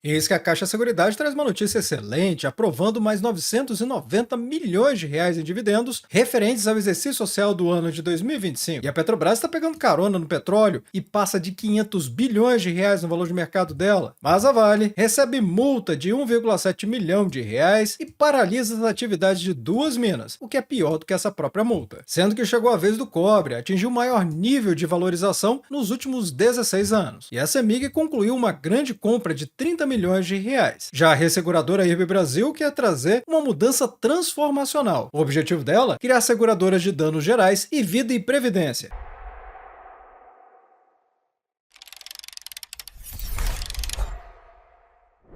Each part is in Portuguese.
Eis que a Caixa Seguridade traz uma notícia excelente, aprovando mais 990 milhões de reais em dividendos referentes ao exercício social do ano de 2025. E a Petrobras está pegando carona no petróleo e passa de 500 bilhões de reais no valor de mercado dela. Mas a Vale recebe multa de 1,7 milhão de reais e paralisa as atividades de duas minas, o que é pior do que essa própria multa. Sendo que chegou a vez do cobre, atingiu o maior nível de valorização nos últimos 16 anos. E a CEMIG concluiu uma grande compra de 30 milhões de reais. Já a resseguradora IRB Brasil quer trazer uma mudança transformacional. O objetivo dela? Criar seguradoras de danos gerais e vida e previdência.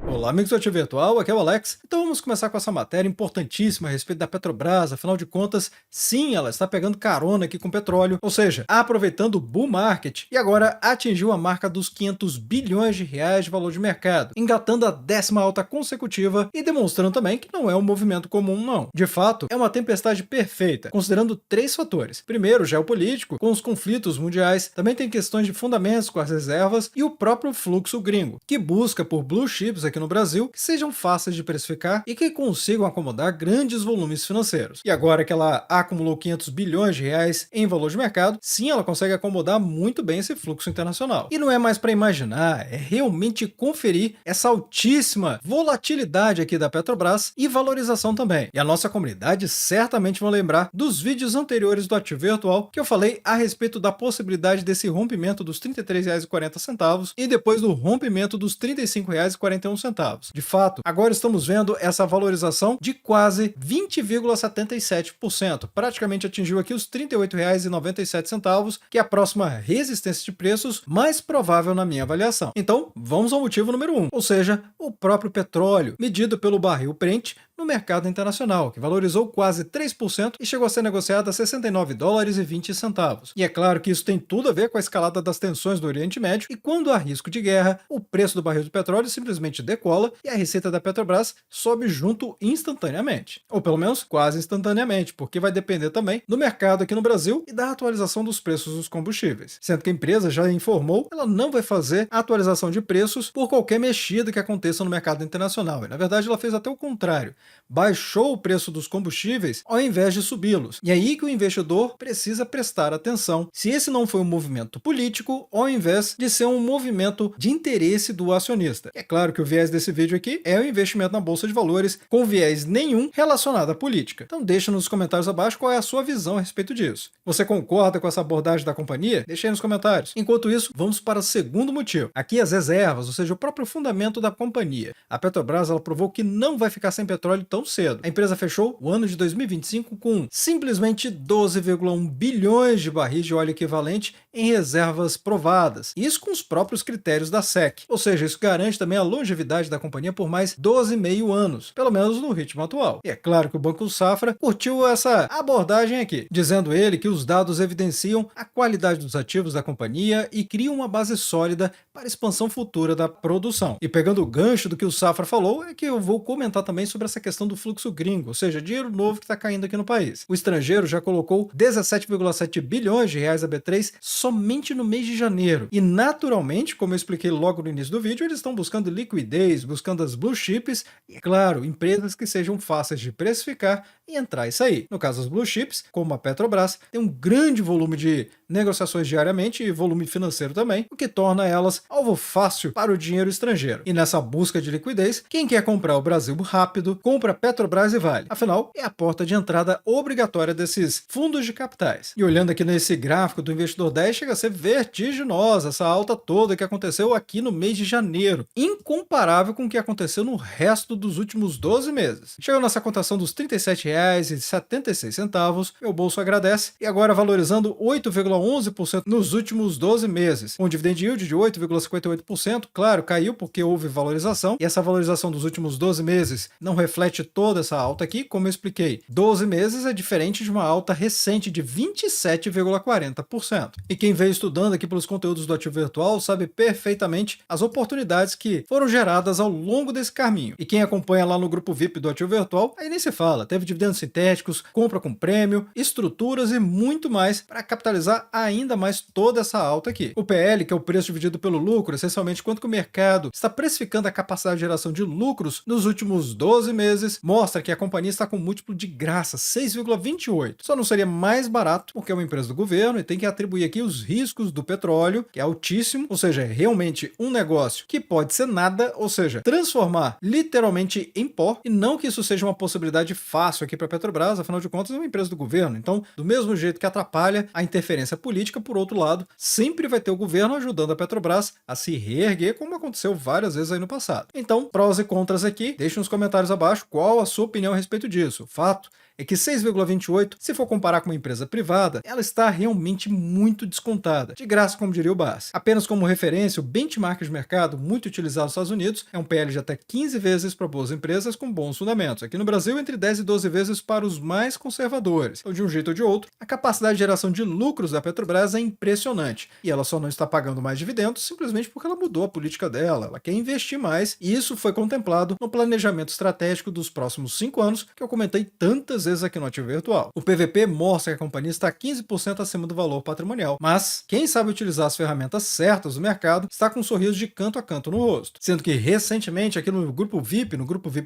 Olá, amigos do Ativo Virtual, aqui é o Alex. Então vamos começar com essa matéria importantíssima a respeito da Petrobras. Afinal de contas, sim, ela está pegando carona aqui com o petróleo, ou seja, aproveitando o bull market, e agora atingiu a marca dos 500 bilhões de reais de valor de mercado, engatando a 10ª alta consecutiva e demonstrando também que não é um movimento comum, não. De fato, é uma tempestade perfeita, considerando 3 fatores. Primeiro, geopolítico, com os conflitos mundiais, também tem questões de fundamentos com as reservas e o próprio fluxo gringo, que busca por blue chips aqui no Brasil que sejam fáceis de precificar e que consigam acomodar grandes volumes financeiros. E agora que ela acumulou 500 bilhões de reais em valor de mercado, sim, ela consegue acomodar muito bem esse fluxo internacional. E não é mais para imaginar, é realmente conferir essa altíssima volatilidade aqui da Petrobras e valorização também. E a nossa comunidade certamente vai lembrar dos vídeos anteriores do Ativo Virtual que eu falei a respeito da possibilidade desse rompimento dos R$ 33,40 e depois do rompimento dos R$ 35,41. De fato, agora estamos vendo essa valorização de quase 20,77%. Praticamente atingiu aqui os R$ 38,97, que é a próxima resistência de preços mais provável na minha avaliação. Então, vamos ao motivo número 1, ou seja, o próprio petróleo, medido pelo barril Brent no mercado internacional, que valorizou quase 3% e chegou a ser negociado a $69,20. E é claro que isso tem tudo a ver com a escalada das tensões no Oriente Médio, e quando há risco de guerra, o preço do barril de petróleo simplesmente decola e a receita da Petrobras sobe junto instantaneamente. Ou pelo menos quase instantaneamente, porque vai depender também do mercado aqui no Brasil e da atualização dos preços dos combustíveis. Sendo que a empresa já informou que ela não vai fazer atualização de preços por qualquer mexida que aconteça no mercado internacional. E na verdade ela fez até o contrário. Baixou o preço dos combustíveis ao invés de subi-los. E é aí que o investidor precisa prestar atenção se esse não foi um movimento político ao invés de ser um movimento de interesse do acionista. É claro que o viés desse vídeo aqui é o investimento na Bolsa de Valores com viés nenhum relacionado à política. Então deixa nos comentários abaixo qual é a sua visão a respeito disso. Você concorda com essa abordagem da companhia? Deixa aí nos comentários. Enquanto isso, vamos para o segundo motivo. Aqui as reservas, ou seja, o próprio fundamento da companhia. A Petrobras ela provou que não vai ficar sem petróleo tão cedo. A empresa fechou o ano de 2025 com simplesmente 12,1 bilhões de barris de óleo equivalente em reservas provadas. Isso com os próprios critérios da SEC. Ou seja, isso garante também a longevidade da companhia por mais 12,5 anos, pelo menos no ritmo atual. E é claro que o Banco Safra curtiu essa abordagem aqui, dizendo ele que os dados evidenciam a qualidade dos ativos da companhia e criam uma base sólida para a expansão futura da produção. E pegando o gancho do que o Safra falou, é que eu vou comentar também sobre essa questão do fluxo gringo, ou seja, dinheiro novo que está caindo aqui no país. O estrangeiro já colocou 17,7 bilhões de reais a B3 somente no mês de janeiro. E naturalmente, como eu expliquei logo no início do vídeo, eles estão buscando liquidez, buscando as blue chips e, claro, empresas que sejam fáceis de precificar e entrar e sair. No caso, as blue chips, como a Petrobras, tem um grande volume de negociações diariamente e volume financeiro também, o que torna elas alvo fácil para o dinheiro estrangeiro. E nessa busca de liquidez, quem quer comprar o Brasil rápido, compra Petrobras e Vale. Afinal, é a porta de entrada obrigatória desses fundos de capitais. E olhando aqui nesse gráfico do Investidor 10, chega a ser vertiginosa essa alta toda que aconteceu aqui no mês de janeiro, incomparável com o que aconteceu no resto dos últimos 12 meses. Chegou nessa cotação dos R$ 37,76, meu bolso agradece, e agora valorizando 8,11% nos últimos 12 meses. Um dividend yield de 8,58%, claro, caiu porque houve valorização, e essa valorização dos últimos 12 meses não reflete toda essa alta aqui, como eu expliquei. 12 meses é diferente de uma alta recente de 27,40%. E quem veio estudando aqui pelos conteúdos do Ativo Virtual sabe perfeitamente as oportunidades que foram geradas ao longo desse caminho. E quem acompanha lá no grupo VIP do Ativo Virtual, aí nem se fala, teve dividend dividendos sintéticos, compra com prêmio, estruturas e muito mais para capitalizar ainda mais toda essa alta aqui. O PL, que é o preço dividido pelo lucro, essencialmente quanto que o mercado está precificando a capacidade de geração de lucros nos últimos 12 meses, mostra que a companhia está com um múltiplo de graça, 6,28. Só não seria mais barato porque é uma empresa do governo e tem que atribuir aqui os riscos do petróleo, que é altíssimo, ou seja, é realmente um negócio que pode ser nada, ou seja, transformar literalmente em pó, e não que isso seja uma possibilidade fácil aqui para a Petrobras, afinal de contas é uma empresa do governo. Então, do mesmo jeito que atrapalha a interferência política, por outro lado, sempre vai ter o governo ajudando a Petrobras a se reerguer, como aconteceu várias vezes aí no passado. Então, prós e contras aqui, deixe nos comentários abaixo qual a sua opinião a respeito disso. O fato é que 6,28, se for comparar com uma empresa privada, ela está realmente muito descontada. De graça, como diria o Bassi. Apenas como referência, o benchmark de mercado muito utilizado nos Estados Unidos é um PL de até 15 vezes para boas empresas com bons fundamentos. Aqui no Brasil, entre 10 e 12 vezes para os mais conservadores. Então, de um jeito ou de outro, a capacidade de geração de lucros da Petrobras é impressionante. E ela só não está pagando mais dividendos simplesmente porque ela mudou a política dela. Ela quer investir mais e isso foi contemplado no planejamento estratégico dos próximos 5 anos, que eu comentei tantas vezes aqui no Ativo Virtual. O PVP mostra que a companhia está 15% acima do valor patrimonial, mas quem sabe utilizar as ferramentas certas do mercado está com um sorriso de canto a canto no rosto. Sendo que recentemente aqui no grupo VIP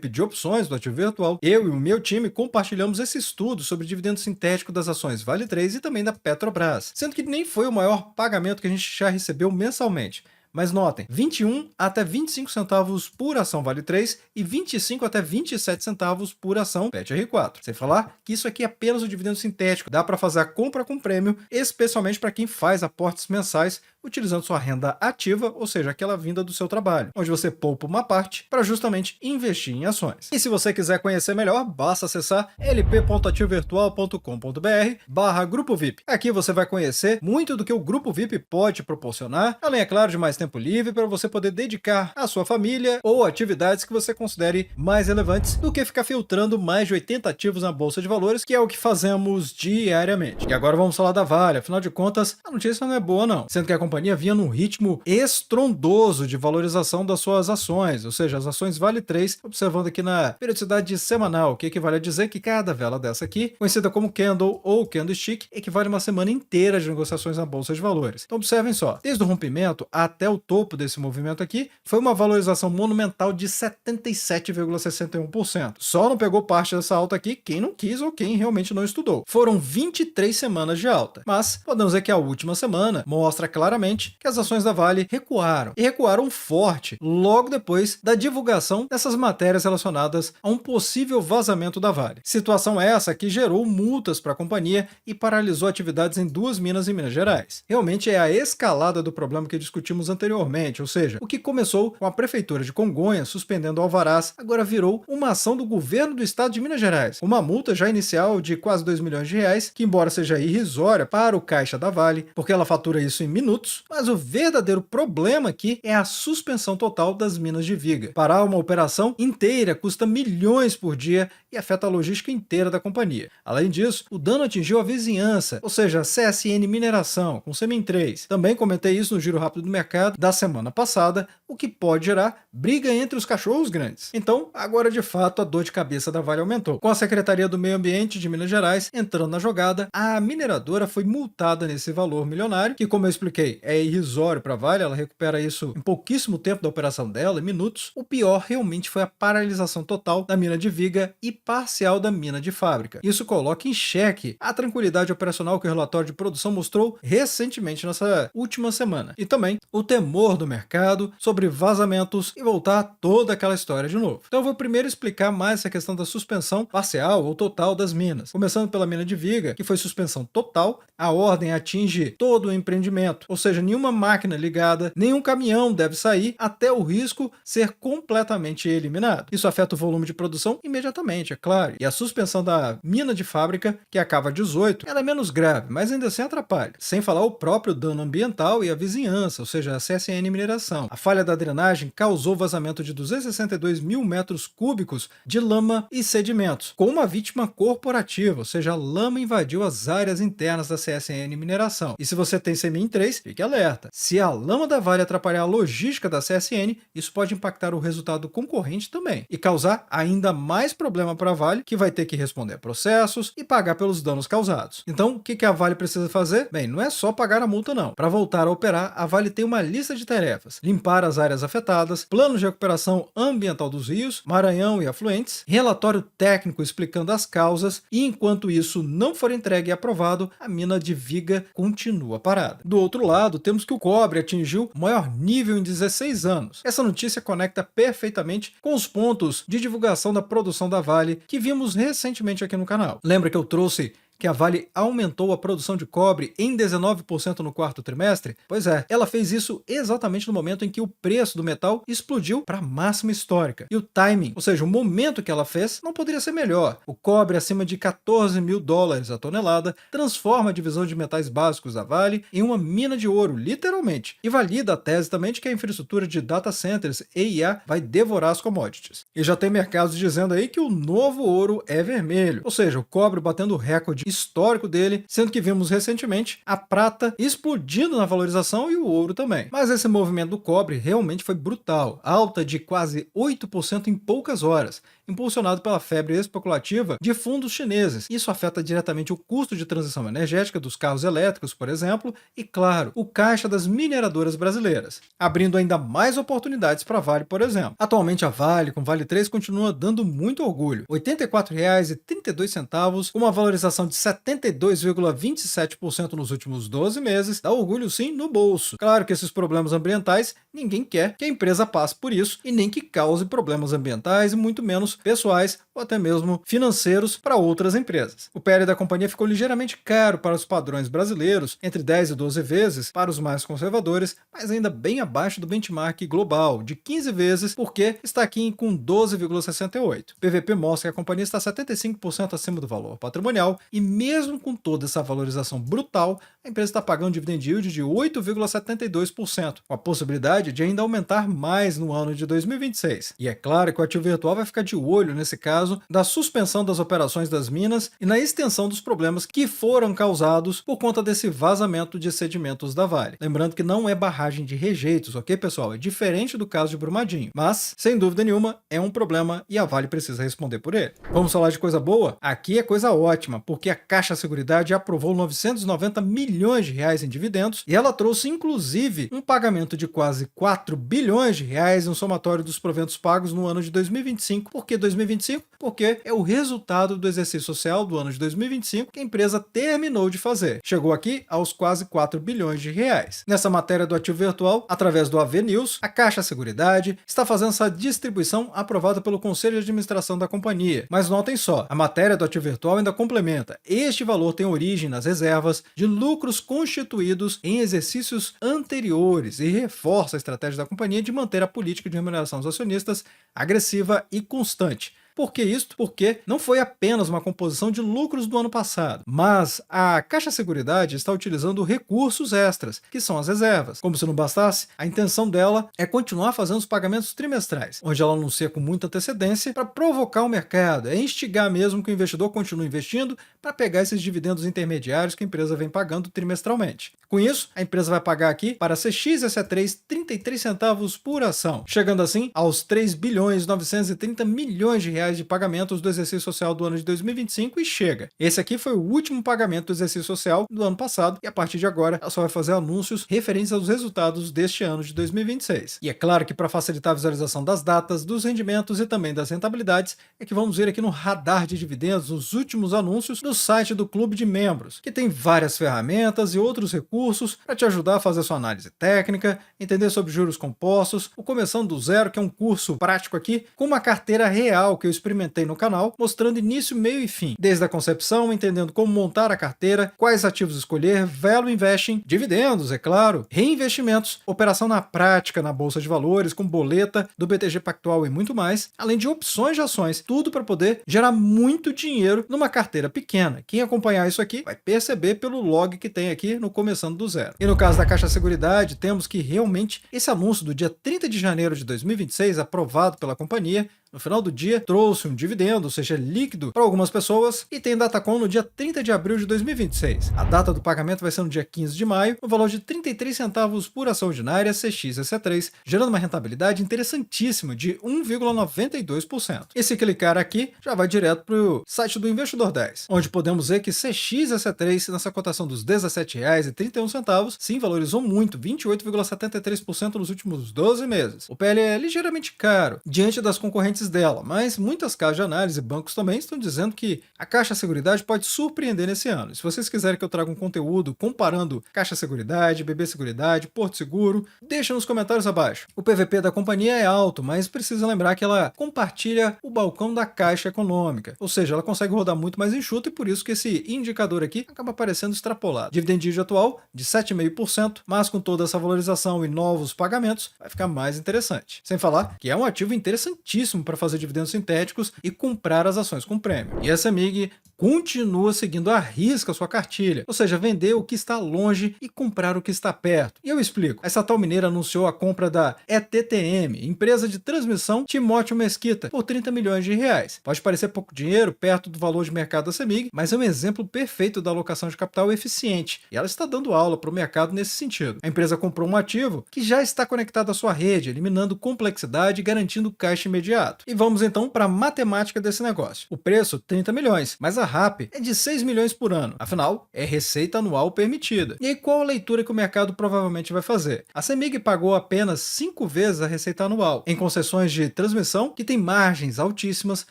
de opções do Ativo Virtual, eu e o meu time compartilhamos esse estudo sobre dividendo sintético das ações Vale 3 e também da Petrobras, sendo que nem foi o maior pagamento que a gente já recebeu mensalmente. Mas notem, 21 até 25 centavos por ação Vale 3 e 25 até 27 centavos por ação PET-R4. Sem falar que isso aqui é apenas o dividendo sintético, dá para fazer a compra com prêmio, especialmente para quem faz aportes mensais utilizando sua renda ativa, ou seja, aquela vinda do seu trabalho, onde você poupa uma parte para justamente investir em ações. E se você quiser conhecer melhor, basta acessar lp.ativovirtual.com.br/grupo VIP. Aqui você vai conhecer muito do que o grupo VIP pode proporcionar, além, é claro, de mais tempo livre para você poder dedicar à sua família ou atividades que você considere mais relevantes do que ficar filtrando mais de 80 ativos na bolsa de valores, que é o que fazemos diariamente. E agora vamos falar da Vale, afinal de contas, a notícia não é boa não, sendo que a companhia vinha num ritmo estrondoso de valorização das suas ações, ou seja, as ações Vale 3, observando aqui na periodicidade semanal, o que equivale a dizer que cada vela dessa aqui, conhecida como candle ou candlestick, equivale a uma semana inteira de negociações na bolsa de valores. Então observem só, desde o rompimento até o topo desse movimento aqui, foi uma valorização monumental de 77,61%. Só não pegou parte dessa alta aqui quem não quis ou quem realmente não estudou. Foram 23 semanas de alta, mas podemos dizer que a última semana mostra claramente que as ações da Vale recuaram, e recuaram forte logo depois da divulgação dessas matérias relacionadas a um possível vazamento da Vale. Situação essa que gerou multas para a companhia e paralisou atividades em 2 minas em Minas Gerais. Realmente é a escalada do problema que discutimos anteriormente, ou seja, o que começou com a prefeitura de Congonhas suspendendo alvarás, agora virou uma ação do governo do estado de Minas Gerais. Uma multa já inicial de quase 2 milhões de reais, que embora seja irrisória para o caixa da Vale, porque ela fatura isso em minutos, mas o verdadeiro problema aqui é a suspensão total das minas de viga. Parar uma operação inteira custa milhões por dia e afeta a logística inteira da companhia. Além disso, o dano atingiu a vizinhança, ou seja, a CSN Mineração, com Semin 3. Também comentei isso no Giro Rápido do Mercado da semana passada, o que pode gerar briga entre os cachorros grandes. Então, agora de fato a dor de cabeça da Vale aumentou. Com a Secretaria do Meio Ambiente de Minas Gerais entrando na jogada, a mineradora foi multada nesse valor milionário, que, como eu expliquei, é irrisório para a Vale, ela recupera isso em pouquíssimo tempo da operação dela, em minutos. O pior realmente foi a paralisação total da mina de viga e parcial da mina de fábrica. Isso coloca em xeque a tranquilidade operacional que o relatório de produção mostrou recentemente nessa última semana. E também o temor do mercado sobre vazamentos e voltar toda aquela história de novo. Então eu vou primeiro explicar mais essa questão da suspensão parcial ou total das minas. Começando pela mina de viga, que foi suspensão total, a ordem atinge todo o empreendimento, ou seja, nenhuma máquina ligada, nenhum caminhão deve sair até o risco ser completamente eliminado. Isso afeta o volume de produção imediatamente, é claro. E a suspensão da mina de fábrica, que acaba 18, ela é menos grave, mas ainda assim atrapalha. Sem falar o próprio dano ambiental e a vizinhança, ou seja, a CSN Mineração. A falha da drenagem causou vazamento de 262 mil metros cúbicos de lama e sedimentos, com uma vítima corporativa, ou seja, a lama invadiu as áreas internas da CSN Mineração. E se você tem CMIN 3, fique alerta. Se a lama da Vale atrapalhar a logística da CSN, isso pode impactar o resultado concorrente também e causar ainda mais problema para a Vale, que vai ter que responder a processos e pagar pelos danos causados. Então, o que a Vale precisa fazer? Bem, não é só pagar a multa não. Para voltar a operar, a Vale tem uma lista de tarefas: limpar as áreas afetadas, planos de recuperação ambiental dos rios, Maranhão e afluentes, relatório técnico explicando as causas, e enquanto isso não for entregue e aprovado, a mina de viga continua parada. Do outro lado, temos que o cobre atingiu o maior nível em 16 anos. Essa notícia conecta perfeitamente com os pontos de divulgação da produção da Vale que vimos recentemente aqui no canal. Lembra que eu trouxe que a Vale aumentou a produção de cobre em 19% no quarto trimestre? Pois é, ela fez isso exatamente no momento em que o preço do metal explodiu para a máxima histórica. E o timing, ou seja, o momento que ela fez, não poderia ser melhor. O cobre acima de 14 mil dólares a tonelada transforma a divisão de metais básicos da Vale em uma mina de ouro, literalmente. E valida a tese também de que a infraestrutura de data centers e IA vai devorar as commodities. E já tem mercados dizendo aí que o novo ouro é vermelho, ou seja, o cobre batendo recorde histórico dele, sendo que vimos recentemente a prata explodindo na valorização e o ouro também. Mas esse movimento do cobre realmente foi brutal, alta de quase 8% em poucas horas, impulsionado pela febre especulativa de fundos chineses. Isso afeta diretamente o custo de transição energética dos carros elétricos, por exemplo, e, claro, o caixa das mineradoras brasileiras, abrindo ainda mais oportunidades para a Vale, por exemplo. Atualmente a Vale, com Vale 3, continua dando muito orgulho. R$ 84,32, com uma valorização de 72,27% nos últimos 12 meses, dá orgulho sim no bolso. Claro que esses problemas ambientais, ninguém quer que a empresa passe por isso e nem que cause problemas ambientais e muito menos pessoais ou até mesmo financeiros para outras empresas. O PL da companhia ficou ligeiramente caro para os padrões brasileiros, entre 10 e 12 vezes para os mais conservadores, mas ainda bem abaixo do benchmark global, de 15 vezes, porque está aqui com 12,68. O PVP mostra que a companhia está 75% acima do valor patrimonial e mesmo com toda essa valorização brutal, a empresa está pagando um dividend yield de 8,72%, com a possibilidade de ainda aumentar mais no ano de 2026. E é claro que o ativo virtual vai ficar de olho, nesse caso, da suspensão das operações das minas e na extensão dos problemas que foram causados por conta desse vazamento de sedimentos da Vale. Lembrando que não é barragem de rejeitos, ok, pessoal? É diferente do caso de Brumadinho, mas, sem dúvida nenhuma, é um problema e a Vale precisa responder por ele. Vamos falar de coisa boa? Aqui é coisa ótima, porque a Caixa Seguridade aprovou 990 milhões de reais em dividendos e ela trouxe, inclusive, um pagamento de quase 4 bilhões de reais no somatório dos proventos pagos no ano de 2025. Por que 2025? Porque é o resultado do exercício social do ano de 2025 que a empresa terminou de fazer. Chegou aqui aos quase 4 bilhões de reais. Nessa matéria do ativo virtual, através do AV News, a Caixa Seguridade está fazendo essa distribuição aprovada pelo Conselho de Administração da companhia. Mas notem só, a matéria do ativo virtual ainda complementa. Este valor tem origem nas reservas de lucros constituídos em exercícios anteriores e reforça a estratégia da companhia de manter a política de remuneração dos acionistas agressiva e constante. Por que isso? Porque não foi apenas uma composição de lucros do ano passado, mas a Caixa Seguridade está utilizando recursos extras, que são as reservas. Como se não bastasse, a intenção dela é continuar fazendo os pagamentos trimestrais, onde ela anuncia com muita antecedência para provocar o mercado, é instigar mesmo que o investidor continue investindo para pegar esses dividendos intermediários que a empresa vem pagando trimestralmente. Com isso, a empresa vai pagar aqui para a CX e C3 33 centavos por ação, chegando assim aos 3 bilhões 930 milhões de reais de pagamentos do exercício social do ano de 2025 e chega. Esse aqui foi o último pagamento do exercício social do ano passado e a partir de agora ela só vai fazer anúncios referentes aos resultados deste ano de 2026. E é claro que para facilitar a visualização das datas, dos rendimentos e também das rentabilidades, é que vamos ver aqui no radar de dividendos os últimos anúncios do site do Clube de Membros, que tem várias ferramentas e outros recursos para te ajudar a fazer sua análise técnica, entender sobre juros compostos, o Começando do Zero, que é um curso prático aqui, com uma carteira real que eu experimentei no canal, mostrando início, meio e fim, desde a concepção, entendendo como montar a carteira, quais ativos escolher, value investing, dividendos, é claro, reinvestimentos, operação na prática na bolsa de valores, com boleta do BTG Pactual e muito mais, além de opções de ações, tudo para poder gerar muito dinheiro numa carteira pequena. Quem acompanhar isso aqui vai perceber pelo log que tem aqui no Começando do Zero. E no caso da Caixa Seguridade, temos que realmente esse anúncio do dia 30 de janeiro de 2026, aprovado pela companhia, no final do dia, trouxe um dividendo, ou seja, líquido, para algumas pessoas, e tem Datacom no dia 30 de abril de 2026. A data do pagamento vai ser no dia 15 de maio, no valor de 33 centavos por ação ordinária CXSE3, gerando uma rentabilidade interessantíssima de 1,92%. E se clicar aqui, já vai direto para o site do Investidor 10, onde podemos ver que CXSE3, nessa cotação dos R$ 17,31, sim, valorizou muito, 28,73% nos últimos 12 meses. O PL é ligeiramente caro, diante das concorrentes dela, mas muitas casas de análise e bancos também estão dizendo que a Caixa Seguridade pode surpreender nesse ano. Se vocês quiserem que eu traga um conteúdo comparando Caixa Seguridade, BB Seguridade, Porto Seguro, deixa nos comentários abaixo. O PVP da companhia é alto, mas precisa lembrar que ela compartilha o balcão da Caixa Econômica, ou seja, ela consegue rodar muito mais enxuto e por isso que esse indicador aqui acaba parecendo extrapolado. Dividend yield atual de 7,5%, mas com toda essa valorização e novos pagamentos, vai ficar mais interessante. Sem falar que é um ativo interessantíssimo para fazer dividendos sintéticos e comprar as ações com prêmio. E a CEMIG continua seguindo à risca sua cartilha, ou seja, vender o que está longe e comprar o que está perto. E eu explico. Essa tal mineira anunciou a compra da ETTM, empresa de transmissão Timóteo Mesquita, por 30 milhões de reais. Pode parecer pouco dinheiro perto do valor de mercado da CEMIG, mas é um exemplo perfeito da alocação de capital eficiente, e ela está dando aula para o mercado nesse sentido. A empresa comprou um ativo que já está conectado à sua rede, eliminando complexidade e garantindo caixa imediato. E vamos então para a matemática desse negócio. O preço, 30 milhões, mas a RAP é de 6 milhões por ano. Afinal, é receita anual permitida. E aí qual a leitura que o mercado provavelmente vai fazer? A CEMIG pagou apenas 5 vezes a receita anual em concessões de transmissão que tem margens altíssimas,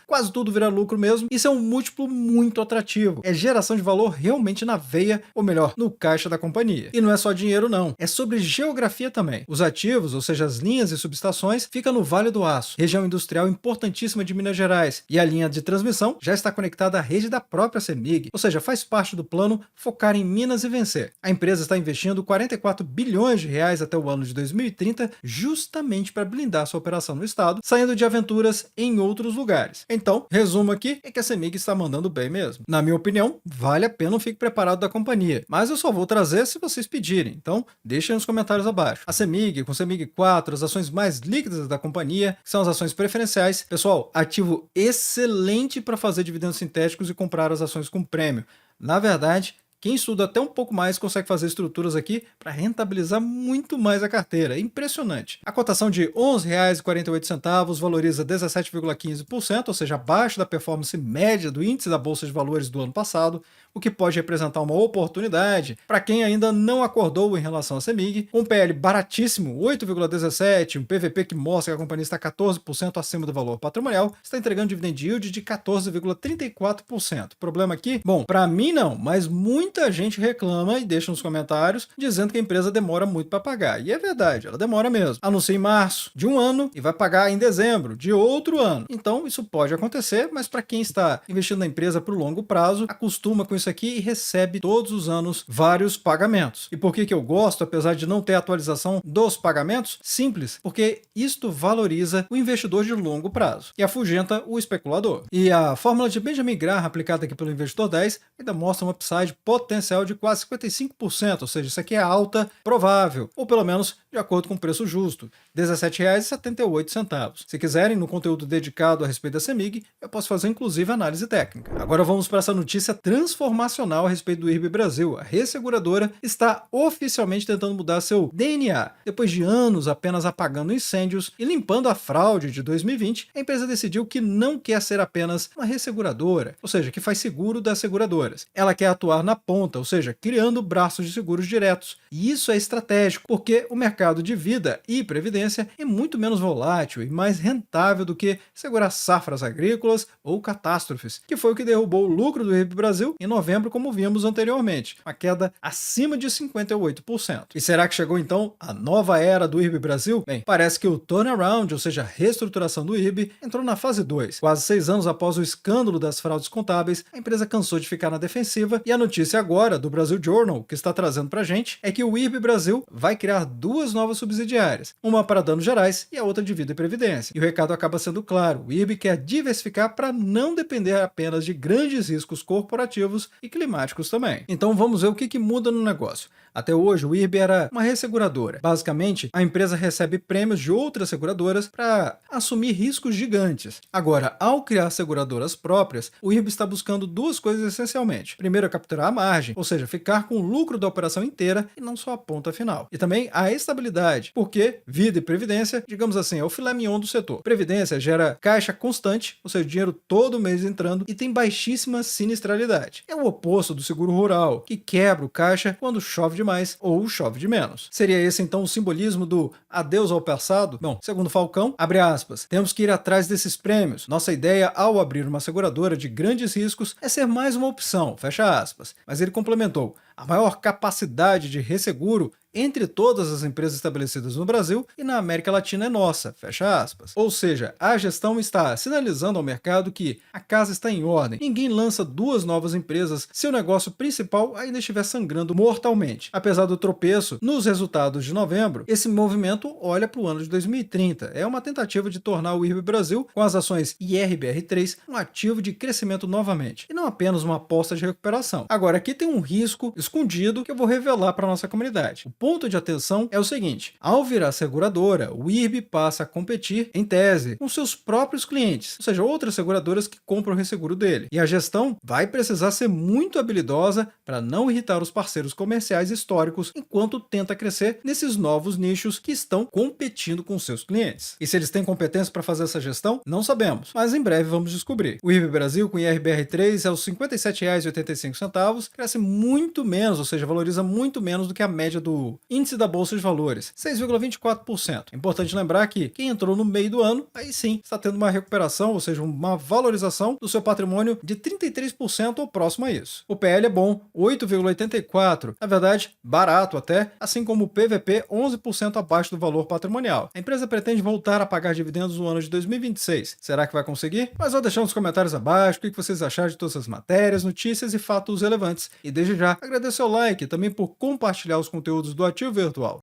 quase tudo vira lucro mesmo. Isso é um múltiplo muito atrativo. É geração de valor realmente na veia, ou melhor, no caixa da companhia. E não é só dinheiro não, é sobre geografia também. Os ativos, ou seja, as linhas e subestações, ficam no Vale do Aço, região industrial importantíssima de Minas Gerais, e a linha de transmissão já está conectada à rede da própria CEMIG, ou seja, faz parte do plano focar em Minas e vencer. A empresa está investindo 44 bilhões de reais até o ano de 2030 justamente para blindar sua operação no estado, saindo de aventuras em outros lugares. Então, resumo aqui é que a CEMIG está mandando bem mesmo. Na minha opinião, vale a pena um Fique Preparado da companhia, mas eu só vou trazer se vocês pedirem, então deixem nos comentários abaixo. A CEMIG, com CEMIG 4, as ações mais líquidas da companhia, que são as ações preferenciais. Pessoal, ativo excelente para fazer dividendos sintéticos e comprar as ações com prêmio. Na verdade, quem estuda até um pouco mais consegue fazer estruturas aqui para rentabilizar muito mais a carteira. É impressionante. A cotação de R$ 11,48 valoriza 17,15%, ou seja, abaixo da performance média do índice da Bolsa de Valores do ano passado, o que pode representar uma oportunidade para quem ainda não acordou em relação à CEMIG. Um PL baratíssimo, 8,17, um PVP que mostra que a companhia está 14% acima do valor patrimonial, está entregando dividend yield de 14,34%. Problema aqui? Bom, para mim não, mas muita gente reclama e deixa nos comentários dizendo que a empresa demora muito para pagar. E é verdade, ela demora mesmo. Anuncia em março de um ano e vai pagar em dezembro de outro ano. Então isso pode acontecer, mas para quem está investindo na empresa para o longo prazo, acostuma com isso aqui e recebe todos os anos vários pagamentos. E por que eu gosto, apesar de não ter atualização dos pagamentos? Simples, porque isto valoriza o investidor de longo prazo e afugenta o especulador. E a fórmula de Benjamin Graham aplicada aqui pelo Investidor 10 ainda mostra um upside potencial de quase 55%, ou seja, isso aqui é alta provável, ou pelo menos de acordo com o preço justo, R$ 17,78. Se quiserem, no conteúdo dedicado a respeito da CEMIG, eu posso fazer inclusive análise técnica. Agora vamos para essa notícia transformacional a respeito do IRB Brasil. A resseguradora está oficialmente tentando mudar seu DNA. Depois de anos apenas apagando incêndios e limpando a fraude de 2020, a empresa decidiu que não quer ser apenas uma resseguradora, ou seja, que faz seguro das seguradoras. Ela quer atuar na ponta, ou seja, criando braços de seguros diretos. E isso é estratégico, porque o mercado de vida e previdência é muito menos volátil e mais rentável do que segurar safras agrícolas ou catástrofes, que foi o que derrubou o lucro do IRB Brasil em novembro, como vimos anteriormente, uma queda acima de 58%. E será que chegou então a nova era do IRB Brasil? Bem, parece que o turnaround, ou seja, a reestruturação do IRB, entrou na fase 2. Quase 6 anos após o escândalo das fraudes contábeis, a empresa cansou de ficar na defensiva e a notícia agora do Brasil Journal, que está trazendo pra gente, é que o IRB Brasil vai criar duas novas subsidiárias, uma para danos gerais e a outra de vida e previdência. E o recado acaba sendo claro, o IRB quer diversificar para não depender apenas de grandes riscos corporativos e climáticos também. Então vamos ver o que muda no negócio. Até hoje, o IRB era uma resseguradora. Basicamente, a empresa recebe prêmios de outras seguradoras para assumir riscos gigantes. Agora, ao criar seguradoras próprias, o IRB está buscando duas coisas essencialmente. Primeiro, é capturar a margem, ou seja, ficar com o lucro da operação inteira e não só a ponta final. E também a estabilidade, porque vida e previdência, digamos assim, é o filé mignon do setor. Previdência gera caixa constante, ou seja, dinheiro todo mês entrando, e tem baixíssima sinistralidade. É o oposto do seguro rural, que quebra o caixa quando chove demais ou chove de menos. Seria esse então o simbolismo do adeus ao passado? Bom, segundo Falcão, abre aspas, temos que ir atrás desses prêmios. Nossa ideia ao abrir uma seguradora de grandes riscos é ser mais uma opção, fecha aspas. Mas ele complementou, a maior capacidade de resseguro entre todas as empresas estabelecidas no Brasil e na América Latina é nossa, fecha aspas. Ou seja, a gestão está sinalizando ao mercado que a casa está em ordem. Ninguém lança duas novas empresas se o negócio principal ainda estiver sangrando mortalmente. Apesar do tropeço nos resultados de novembro, esse movimento olha para o ano de 2030. É uma tentativa de tornar o IRB Brasil, com as ações IRBR3, um ativo de crescimento novamente, e não apenas uma aposta de recuperação. Agora, aqui tem um risco escondido que eu vou revelar para a nossa comunidade. O ponto de atenção é o seguinte, ao virar seguradora, o IRB passa a competir, em tese, com seus próprios clientes, ou seja, outras seguradoras que compram o resseguro dele. E a gestão vai precisar ser muito habilidosa para não irritar os parceiros comerciais históricos enquanto tenta crescer nesses novos nichos que estão competindo com seus clientes. E se eles têm competência para fazer essa gestão? Não sabemos, mas em breve vamos descobrir. O IRB Brasil com IRBR3 é os R$ 57,85, cresce muito menos, ou seja, valoriza muito menos do que a média do índice da Bolsa de Valores, 6,24%. É importante lembrar que quem entrou no meio do ano, aí sim, está tendo uma recuperação, ou seja, uma valorização do seu patrimônio de 33% ou próximo a isso. O PL é bom, 8,84%, na verdade, barato até, assim como o PVP, 11% abaixo do valor patrimonial. A empresa pretende voltar a pagar dividendos no ano de 2026. Será que vai conseguir? Mas vou deixar nos comentários abaixo o que vocês acharam de todas as matérias, notícias e fatos relevantes. E desde já, agradeço o like e também por compartilhar os conteúdos do Ativo Virtual.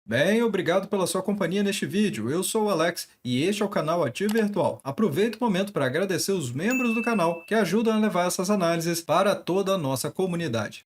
Bem, obrigado pela sua companhia neste vídeo. Eu sou o Alex e este é o canal Ativo Virtual. Aproveito o momento para agradecer os membros do canal que ajudam a levar essas análises para toda a nossa comunidade.